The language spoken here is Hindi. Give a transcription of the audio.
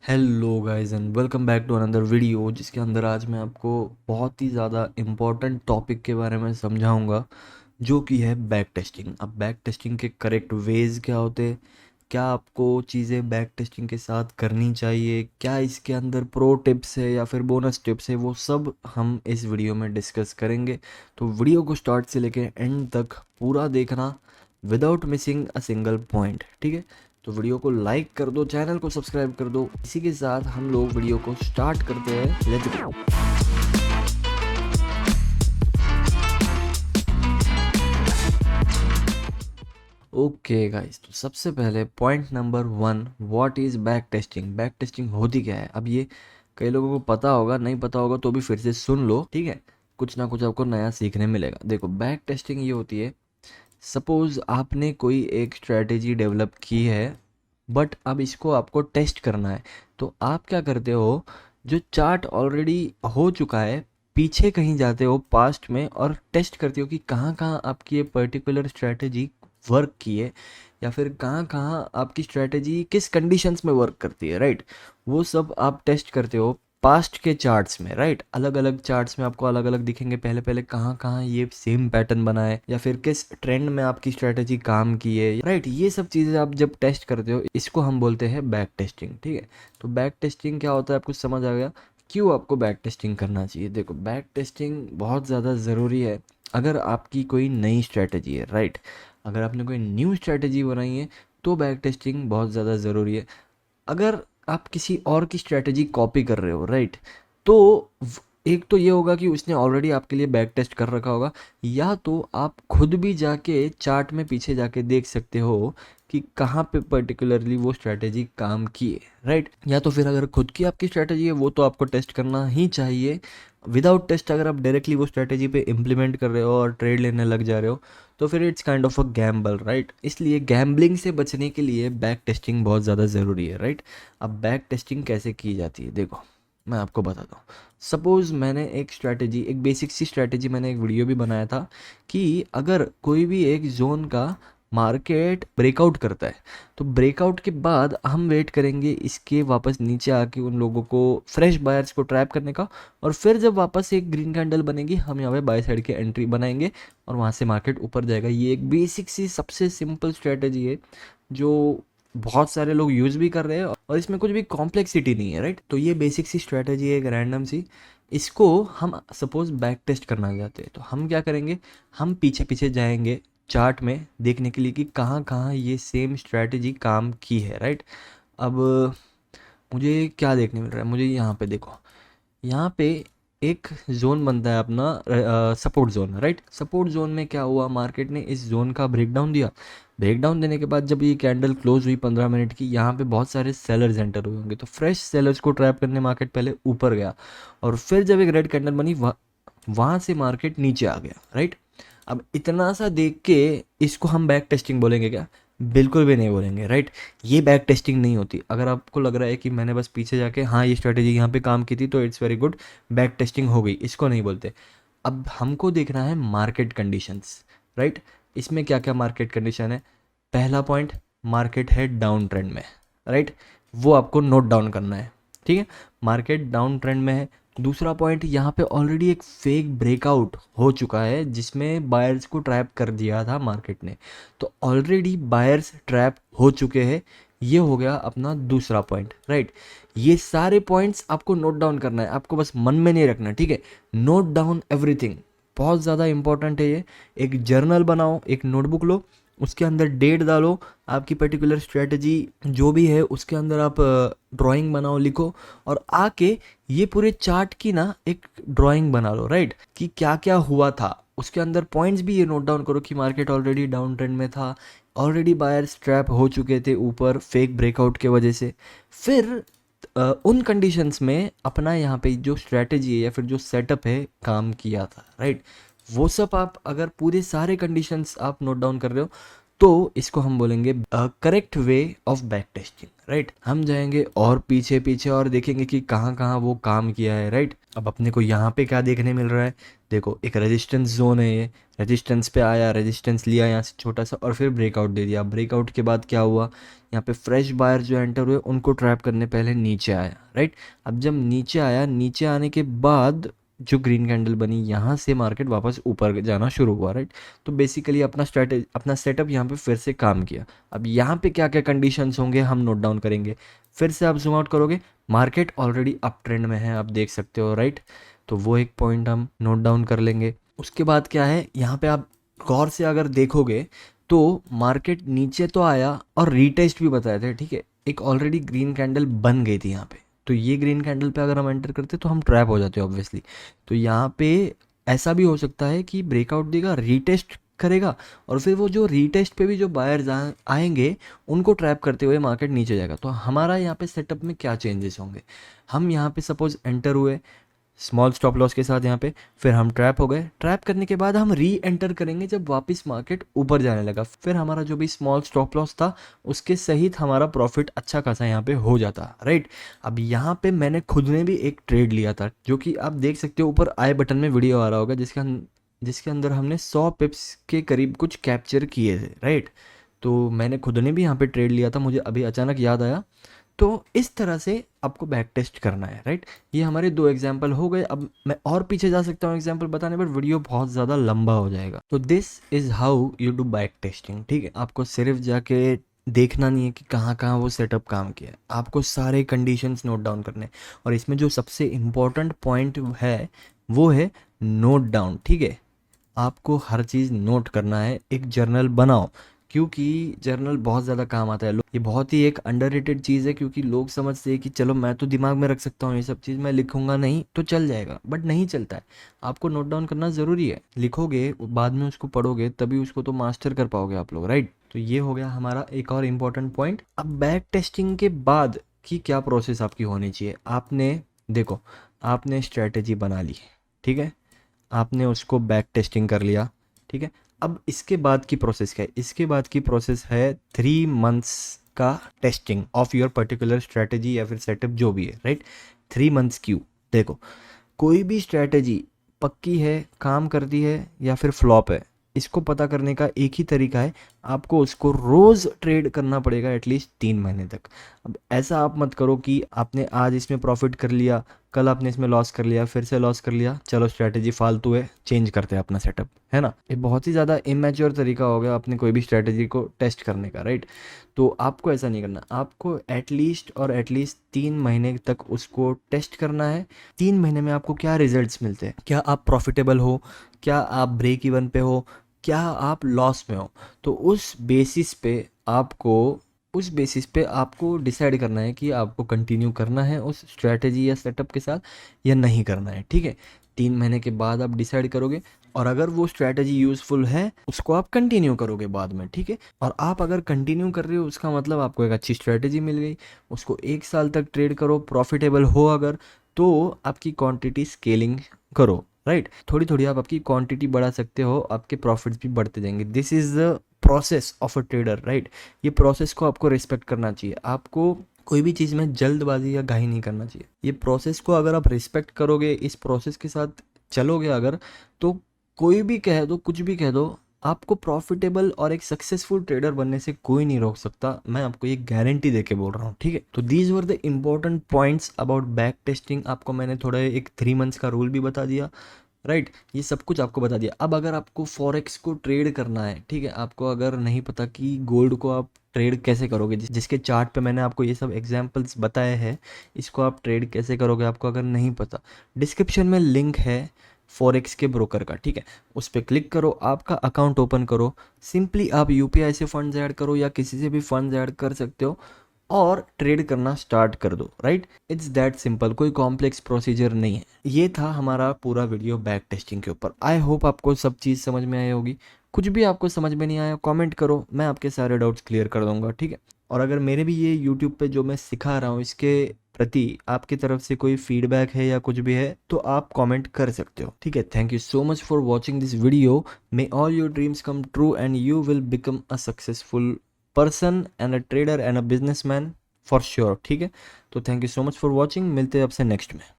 Hello guys and welcome back to another video जिसके अंदर आज मैं आपको बहुत ही ज़्यादा इम्पोर्टेंट टॉपिक के बारे में समझाऊंगा जो कि है बैक टेस्टिंग। अब बैक टेस्टिंग के करेक्ट वेज क्या होते हैं, क्या आपको चीज़ें बैक टेस्टिंग के साथ करनी चाहिए, क्या इसके अंदर प्रो टिप्स है या फिर बोनस टिप्स है, वो सब हम इस वीडियो में डिस्कस करेंगे। तो वीडियो को स्टार्ट से लेके एंड तक पूरा देखना without missing a single point, ठीक है। तो वीडियो को लाइक कर दो, चैनल को सब्सक्राइब कर दो। इसी के साथ हम लोग वीडियो को स्टार्ट करते हैं। Let's go. ओके गाइस, तो सबसे पहले point number 1, what is back testing. Back testing होती क्या है? अब ये कई लोगों को पता होगा, नहीं पता होगा तो भी फिर से सुन लो, ठीक है। कुछ ना कुछ आपको नया सीखने मिलेगा। देखो, बैक टेस्टिंग ये होती है, सपोज आपने कोई एक स्ट्रैटेजी डेवलप की है बट अब इसको आपको टेस्ट करना है। तो आप क्या करते हो, जो चार्ट ऑलरेडी हो चुका है पीछे कहीं जाते हो पास्ट में और टेस्ट करते हो कि कहाँ कहाँ आपकी ये पर्टिकुलर स्ट्रैटेजी वर्क की है, या फिर कहाँ कहाँ आपकी स्ट्रैटेजी किस कंडीशंस में वर्क करती है, राइट। वो सब आप टेस्ट करते हो पास्ट के चार्ट्स में, राइट। अलग अलग चार्ट्स में आपको अलग अलग दिखेंगे पहले पहले कहाँ कहाँ ये सेम पैटर्न बना है, या फिर किस ट्रेंड में आपकी स्ट्रेटेजी काम की है, राइट। ये सब चीज़ें आप जब टेस्ट करते हो इसको हम बोलते हैं बैक टेस्टिंग, ठीक है। तो बैक टेस्टिंग क्या होता है आपको समझ आ गया क्यों आपको बैक टेस्टिंग करना चाहिए। देखो, बैक टेस्टिंग बहुत ज़्यादा ज़रूरी है अगर आपकी कोई नई स्ट्रेटेजी है, राइट। अगर आपने कोई न्यू स्ट्रेटेजी बनाई है तो बैक टेस्टिंग बहुत ज़्यादा ज़रूरी है। अगर आप किसी और की स्ट्रैटेजी कॉपी कर रहे हो, राइट, तो एक तो ये होगा कि उसने ऑलरेडी आपके लिए बैक टेस्ट कर रखा होगा, या तो आप खुद भी जाके चार्ट में पीछे जाके देख सकते हो कि कहाँ पे पर्टिकुलरली वो स्ट्रैटेजी काम की है, राइट। या तो फिर अगर खुद की आपकी स्ट्रैटेजी है वो तो आपको टेस्ट करना ही चाहिए। विदाउट टेस्ट अगर आप डायरेक्टली वो स्ट्रैटेजी पे इम्प्लीमेंट कर रहे हो और ट्रेड लेने लग जा रहे हो तो फिर it's kind of a gamble, right. इसलिए गैम्बलिंग से बचने के लिए बैक टेस्टिंग बहुत ज़्यादा ज़रूरी है, राइट। अब बैक टेस्टिंग कैसे की जाती है, देखो मैं आपको बताता हूँ। सपोज़ मैंने एक स्ट्रैटेजी, एक बेसिक सी स्ट्रैटेजी, मैंने एक वीडियो भी बनाया था कि अगर कोई भी एक जोन का मार्केट ब्रेकआउट करता है तो ब्रेकआउट के बाद हम वेट करेंगे इसके वापस नीचे आके उन लोगों को, फ्रेश बायर्स को ट्रैप करने का, और फिर जब वापस एक ग्रीन कैंडल बनेगी हम यहाँ पे बाय साइड की एंट्री बनाएंगे और वहाँ से मार्केट ऊपर जाएगा। ये एक बेसिक सी सबसे सिंपल स्ट्रैटेजी है जो बहुत सारे लोग यूज़ भी कर रहे हैं और इसमें कुछ भी कॉम्प्लेक्सिटी नहीं है, राइट। तो ये बेसिक सी स्ट्रैटेजी है, एक रैंडम सी। इसको हम सपोज बैक टेस्ट करना चाहते हैं तो हम क्या करेंगे, हम पीछे पीछे जाएंगे चार्ट में देखने के लिए कि कहाँ कहाँ ये सेम स्ट्रैटेजी काम की है, राइट। अब मुझे क्या देखने मिल रहा है, मुझे यहाँ पे देखो, यहाँ पे एक जोन बनता है अपना support zone, right. Support zone में क्या हुआ, मार्केट ने इस जोन का ब्रेकडाउन दिया। ब्रेकडाउन देने के बाद जब ये कैंडल क्लोज हुई 15 मिनट की, यहाँ पे बहुत सारे सेलर्स एंटर हुए होंगे तो फ्रेश सेलर्स को ट्रैप करने मार्केट पहले ऊपर गया, और फिर जब एक रेड कैंडल बनी वहाँ से मार्केट नीचे आ गया, राइट। अब इतना सा देख के इसको हम बैक टेस्टिंग बोलेंगे क्या? बिल्कुल भी नहीं बोलेंगे, राइट। ये बैक टेस्टिंग नहीं होती। अगर आपको लग रहा है कि मैंने बस पीछे जाके हाँ ये स्ट्रेटेजी यहाँ पे काम की थी तो it's very good, back testing हो गई, इसको नहीं बोलते। अब हमको देखना है मार्केट कंडीशंस, राइट। इसमें क्या क्या मार्केट कंडीशन है? पहला पॉइंट, मार्केट है डाउन ट्रेंड में, राइट। वो आपको नोट डाउन करना है, ठीक है। मार्केट डाउन ट्रेंड में है। दूसरा पॉइंट, यहाँ पे ऑलरेडी एक फेक ब्रेकआउट हो चुका है जिसमें बायर्स को ट्रैप कर दिया था मार्केट ने, तो ऑलरेडी बायर्स ट्रैप हो चुके हैं। ये हो गया अपना दूसरा पॉइंट, राइट। ये सारे पॉइंट्स आपको नोट डाउन करना है, आपको बस मन में नहीं रखना, ठीक है। नोट डाउन एवरीथिंग, बहुत ज़्यादा इंपॉर्टेंट है ये। एक जर्नल बनाओ, एक नोटबुक लो, उसके अंदर डेट डालो, आपकी पर्टिकुलर स्ट्रेटजी जो भी है उसके अंदर आप ड्राइंग बनाओ, लिखो, और आके ये पूरे चार्ट की ना एक ड्राइंग बना लो, राइट, कि क्या क्या हुआ था। उसके अंदर पॉइंट्स भी ये नोट डाउन करो कि मार्केट ऑलरेडी डाउन ट्रेंड में था, ऑलरेडी बायर्स ट्रैप हो चुके थे ऊपर फेक ब्रेकआउट के वजह से। फिर उन कंडीशंस में अपना यहाँ पे जो स्ट्रेटजी है या फिर जो सेटअप है काम किया था, राइट। वो सब आप अगर पूरे सारे कंडीशंस आप नोट डाउन कर रहे हो तो इसको हम बोलेंगे correct way of back testing, right. हम जाएंगे और पीछे पीछे और देखेंगे कि कहाँ कहाँ वो काम किया है, राइट। अब अपने को यहाँ पे क्या देखने मिल रहा है, देखो एक रेजिस्टेंस जोन है, ये रेजिस्टेंस पे आया, रेजिस्टेंस लिया यहाँ से छोटा सा और फिर ब्रेकआउट दे दिया। ब्रेकआउट के बाद क्या हुआ, यहाँ पे फ्रेश बायर जो एंटर हुए उनको ट्रैप करने पहले नीचे आया, राइट। अब जब नीचे आया, नीचे आने के बाद जो ग्रीन कैंडल बनी, यहाँ से मार्केट वापस ऊपर जाना शुरू हुआ, राइट। तो बेसिकली अपना स्ट्रेटेजी, अपना सेटअप यहाँ पे फिर से काम किया। अब यहाँ पे क्या क्या कंडीशंस होंगे हम नोट डाउन करेंगे। फिर से आप जूम आउट करोगे, मार्केट ऑलरेडी अप ट्रेंड में है, आप देख सकते हो, राइट। तो वो एक पॉइंट हम नोट डाउन कर लेंगे। उसके बाद क्या है, यहाँ पे आप गौर से अगर देखोगे तो मार्केट नीचे तो आया और रीटेस्ट भी बताए थे, ठीक है। एक ऑलरेडी ग्रीन कैंडल बन गई थी यहाँ पे, तो ये ग्रीन कैंडल पे अगर हम एंटर करते तो हम ट्रैप हो जाते हैं ऑब्वियसली। तो यहाँ पे ऐसा भी हो सकता है कि ब्रेकआउट देगा, रीटेस्ट करेगा, और फिर वो जो रीटेस्ट पे भी जो बायर्स आएंगे उनको ट्रैप करते हुए मार्केट नीचे जाएगा। तो हमारा यहाँ पे सेटअप में क्या चेंजेस होंगे, हम यहाँ पे सपोज एंटर हुए स्मॉल स्टॉप लॉस के साथ यहाँ पे, फिर हम ट्रैप हो गए। ट्रैप करने के बाद हम री एंटर करेंगे जब वापस मार्केट ऊपर जाने लगा, फिर हमारा जो भी स्मॉल स्टॉप लॉस था उसके सहित हमारा प्रॉफिट अच्छा खासा यहाँ पे हो जाता, राइट। अब यहाँ पे मैंने खुद ने भी एक ट्रेड लिया था, जो कि आप देख सकते हो ऊपर आई बटन में वीडियो आ रहा होगा, जिसके अंदर हमने 100 पिप्स के करीब कुछ कैप्चर किए थे, राइट। तो मैंने खुद ने भी यहाँ पे ट्रेड लिया था, मुझे अभी अचानक याद आया। तो इस तरह से आपको बैक टेस्ट करना है, राइट। ये हमारे 2 एग्जाम्पल हो गए। अब मैं और पीछे जा सकता हूँ एग्जाम्पल बताने पर, वीडियो बहुत ज़्यादा लंबा हो जाएगा। तो this is how you do back testing, ठीक है। आपको सिर्फ जाके देखना नहीं है कि कहाँ कहाँ वो सेटअप काम किया है, आपको सारे कंडीशंस नोट डाउन करने हैं। और इसमें जो सबसे इम्पोर्टेंट पॉइंट है वो है नोट डाउन, ठीक है। आपको हर चीज़ नोट करना है, एक जर्नल बनाओ, क्योंकि जर्नल बहुत ज़्यादा काम आता है। ये बहुत ही एक अंडररेटेड चीज़ है, क्योंकि लोग समझते हैं कि चलो मैं तो दिमाग में रख सकता हूँ ये सब चीज़, मैं लिखूंगा नहीं तो चल जाएगा, बट नहीं चलता है। आपको नोट डाउन करना ज़रूरी है, लिखोगे बाद में उसको पढ़ोगे तभी उसको तो मास्टर कर पाओगे आप लोग, राइट। तो ये हो गया हमारा एक और इम्पॉर्टेंट पॉइंट। अब बैक टेस्टिंग के बाद की क्या प्रोसेस आपकी होनी चाहिए, आपने देखो, आपने स्ट्रैटेजी बना ली, ठीक है, आपने उसको बैक टेस्टिंग कर लिया, ठीक है। अब इसके बाद की प्रोसेस क्या है, इसके बाद की प्रोसेस है 3 मंथ्स का testing of your particular strategy या फिर सेटअप जो भी है, राइट। 3 मंथ्स क्यों, देखो कोई भी स्ट्रैटेजी पक्की है, काम करती है या फिर फ्लॉप है, इसको पता करने का एक ही तरीका है, आपको उसको रोज़ ट्रेड करना पड़ेगा एटलीस्ट 3 महीने तक। अब ऐसा आप मत करो कि आपने आज इसमें प्रॉफिट कर लिया, कल आपने इसमें लॉस कर लिया, फिर से लॉस कर लिया, चलो स्ट्रैटेजी फालतू है, चेंज करते हैं अपना सेटअप, है ना। ये बहुत ही ज़्यादा इमेच्योर तरीका हो गया अपने कोई भी स्ट्रैटेजी को टेस्ट करने का, राइट। तो आपको ऐसा नहीं करना, आपको एटलीस्ट 3 महीने तक उसको टेस्ट करना है। 3 महीने में आपको क्या रिजल्ट्स मिलते हैं, क्या आप प्रॉफिटेबल हो, क्या आप ब्रेक इवन पे हो, क्या आप लॉस में हो। तो उस बेसिस पे आपको डिसाइड करना है कि आपको कंटिन्यू करना है उस स्ट्रैटेजी या सेटअप के साथ या नहीं करना है, ठीक है। 3 महीने के बाद आप डिसाइड करोगे, और अगर वो स्ट्रैटेजी यूज़फुल है उसको आप कंटिन्यू करोगे बाद में, ठीक है। और आप अगर कंटिन्यू कर रहे हो उसका मतलब आपको एक अच्छी स्ट्रैटेजी मिल गई, उसको 1 साल तक ट्रेड करो, प्रॉफिटेबल हो अगर, तो आपकी क्वांटिटी स्केलिंग करो, राइट। थोड़ी थोड़ी आप आपकी क्वांटिटी बढ़ा सकते हो, आपके प्रॉफिट्स भी बढ़ते जाएंगे। This is the process of a trader, right. ये प्रोसेस को आपको रिस्पेक्ट करना चाहिए, आपको कोई भी चीज़ में जल्दबाजी या घाई नहीं करना चाहिए। ये प्रोसेस को अगर आप रिस्पेक्ट करोगे, इस प्रोसेस के साथ चलोगे अगर, तो कोई भी कह दो, कुछ भी कह दो, आपको प्रॉफिटेबल और एक सक्सेसफुल ट्रेडर बनने से कोई नहीं रोक सकता, मैं आपको ये गारंटी देके बोल रहा हूँ, ठीक है। तो these were the important points about back testing. आपको मैंने थोड़ा एक 3 मंथ्स का रूल भी बता दिया, राइट। ये सब कुछ आपको बता दिया। अब अगर आपको फॉरेक्स को ट्रेड करना है, ठीक है, आपको अगर नहीं पता कि गोल्ड को आप ट्रेड कैसे करोगे, जिसके चार्ट पे मैंने आपको ये सब एग्जांपल्स बताए हैं, इसको आप ट्रेड कैसे करोगे, आपको अगर नहीं पता, डिस्क्रिप्शन में लिंक है फॉरेक्स के ब्रोकर का, ठीक है। उस पर क्लिक करो, आपका अकाउंट ओपन करो, सिंपली आप यूपीआई से फंड्स ऐड करो या किसी से भी फंड्स ऐड कर सकते हो, और ट्रेड करना स्टार्ट कर दो, राइट। इट्स दैट सिंपल, कोई कॉम्प्लेक्स प्रोसीजर नहीं है। ये था हमारा पूरा वीडियो बैक टेस्टिंग के ऊपर। आई होप आपको सब चीज़ समझ में आई होगी। कुछ भी आपको समझ में नहीं आया कमेंट करो, मैं आपके सारे डाउट्स क्लियर कर दूंगा, ठीक है। और अगर मेरे भी ये यूट्यूब पे जो मैं सिखा रहा हूँ इसके प्रति आपकी तरफ से कोई फीडबैक है या कुछ भी है तो आप कमेंट कर सकते हो, ठीक है। Thank you so much for watching this video. May all your dreams come true and you will become a successful person and a trader and a businessman for sure, ठीक है। तो thank you so much for watching, मिलते हैं आपसे नेक्स्ट में।